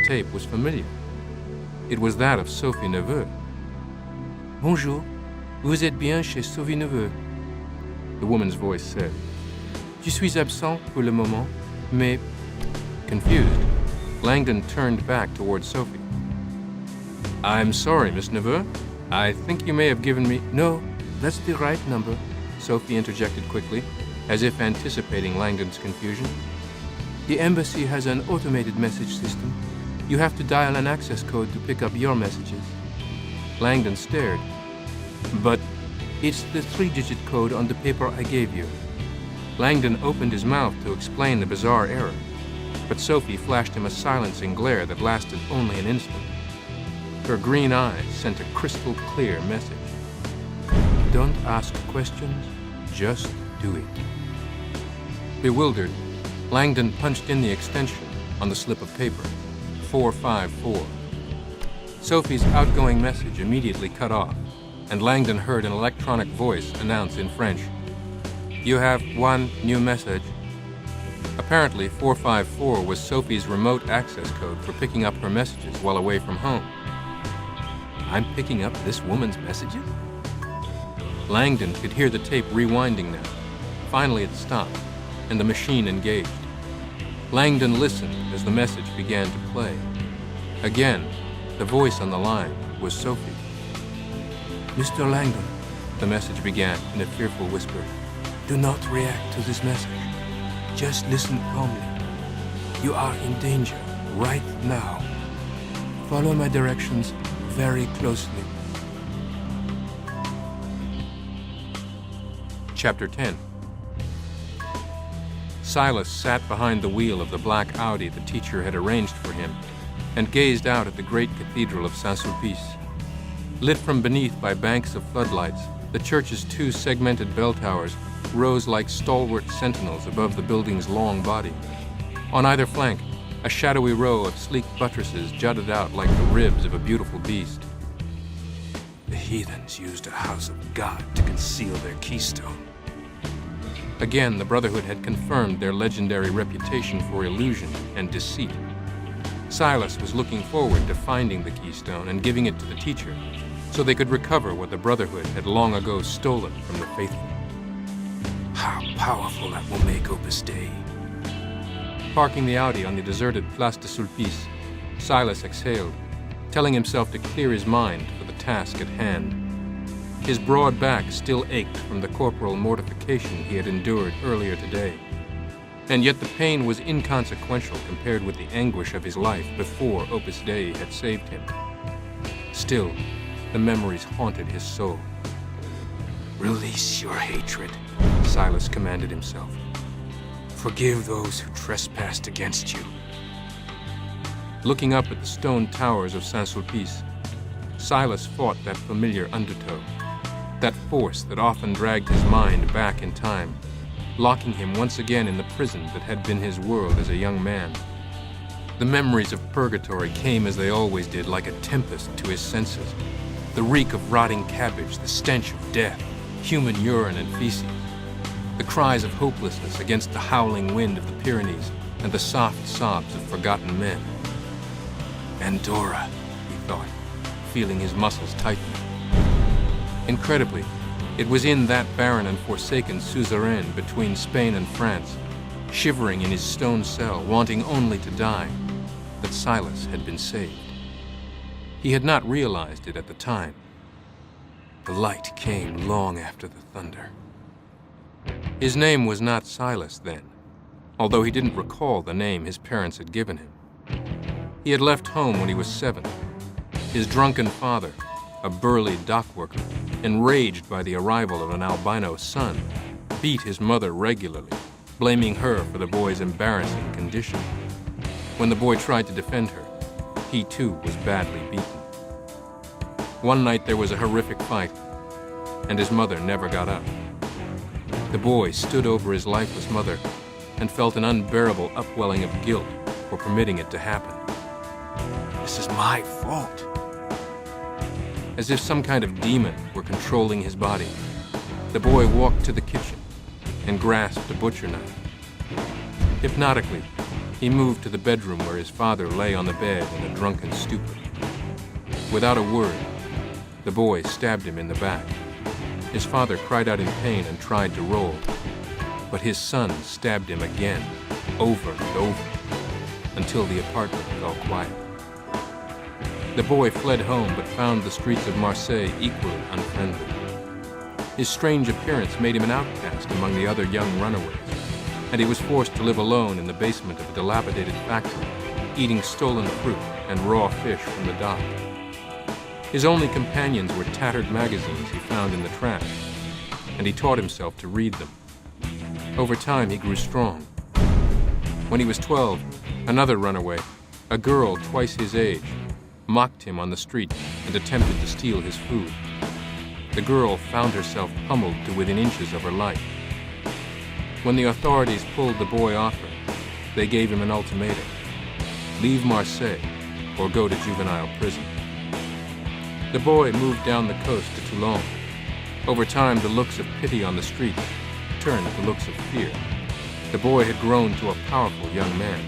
tape was familiar. It was that of Sophie Neveu. "Bonjour, vous êtes bien chez Sophie Neveu," the woman's voice said. "Je suis absent pour le moment, mais..." Confused, Langdon turned back toward Sophie. "I'm sorry, Miss Neveu. I think you may have given me..." "No, that's the right number," Sophie interjected quickly, as if anticipating Langdon's confusion. "The embassy has an automated message system. You have to dial an access code to pick up your messages." Langdon stared. "But it's the 3-digit code on the paper I gave you." Langdon opened his mouth to explain the bizarre error, but Sophie flashed him a silencing glare that lasted only an instant. Her green eyes sent a crystal-clear message. "Don't ask questions, just do it." Bewildered, Langdon punched in the extension on the slip of paper, 454. Sophie's outgoing message immediately cut off, and Langdon heard an electronic voice announce in French, "You have one new message." Apparently, 454 was Sophie's remote access code for picking up her messages while away from home. "I'm picking up this woman's messages?" Langdon could hear the tape rewinding now. Finally it stopped, and the machine engaged. Langdon listened as the message began to play. Again, the voice on the line was Sophie. "Mr. Langdon," the message began in a fearful whisper, "do not react to this message. Just listen calmly. You are in danger right now. Follow my directions very closely." Chapter 10. Silas sat behind the wheel of the black Audi the teacher had arranged for him and gazed out at the great cathedral of Saint-Sulpice. Lit from beneath by banks of floodlights, the church's 2 segmented bell towers rose like stalwart sentinels above the building's long body. On either flank, a shadowy row of sleek buttresses jutted out like the ribs of a beautiful beast. "The heathens used a house of God to conceal their keystone." Again, the Brotherhood had confirmed their legendary reputation for illusion and deceit. Silas was looking forward to finding the keystone and giving it to the teacher, so they could recover what the Brotherhood had long ago stolen from the faithful. How powerful that will make Opus Dei. Parking the Audi on the deserted Place de Sulpice, Silas exhaled, telling himself to clear his mind for the task at hand. His broad back still ached from the corporal mortification he had endured earlier today. And yet the pain was inconsequential compared with the anguish of his life before Opus Dei had saved him. Still, the memories haunted his soul. "Release your hatred," Silas commanded himself. "Forgive those who trespassed against you." Looking up at the stone towers of Saint-Sulpice, Silas fought that familiar undertow, that force that often dragged his mind back in time, locking him once again in the prison that had been his world as a young man. The memories of purgatory came as they always did, like a tempest to his senses. The reek of rotting cabbage, the stench of death, human urine and feces, the cries of hopelessness against the howling wind of the Pyrenees, and the soft sobs of forgotten men. Andorra, he thought, feeling his muscles tighten. Incredibly, it was in that barren and forsaken suzerain between Spain and France, shivering in his stone cell, wanting only to die, that Silas had been saved. He had not realized it at the time. The light came long after the thunder. His name was not Silas then, although he didn't recall the name his parents had given him. He had left home when he was 7. His drunken father, a burly dock worker, enraged by the arrival of an albino son, beat his mother regularly, blaming her for the boy's embarrassing condition. When the boy tried to defend her, he too was badly beaten. One night there was a horrific fight, and his mother never got up. The boy stood over his lifeless mother and felt an unbearable upwelling of guilt for permitting it to happen. "This is my fault." As if some kind of demon were controlling his body, the boy walked to the kitchen and grasped a butcher knife. Hypnotically, He moved to the bedroom where his father lay on the bed in a drunken stupor. Without a word, the boy stabbed him in the back. His father cried out in pain and tried to roll, but his son stabbed him again, over and over, until the apartment fell quiet. The boy fled home but found the streets of Marseille equally unfriendly. His strange appearance made him an outcast among the other young runaways, and he was forced to live alone in the basement of a dilapidated factory, eating stolen fruit and raw fish from the dock. His only companions were tattered magazines he found in the trash, and he taught himself to read them. Over time, he grew strong. When he was 12, another runaway, a girl twice his age, mocked him on the street and attempted to steal his food. The girl found herself pummeled to within inches of her life. When the authorities pulled the boy off her, they gave him an ultimatum: leave Marseille or go to juvenile prison. The boy moved down the coast to Toulon. Over time, the looks of pity on the street turned to looks of fear. The boy had grown to a powerful young man.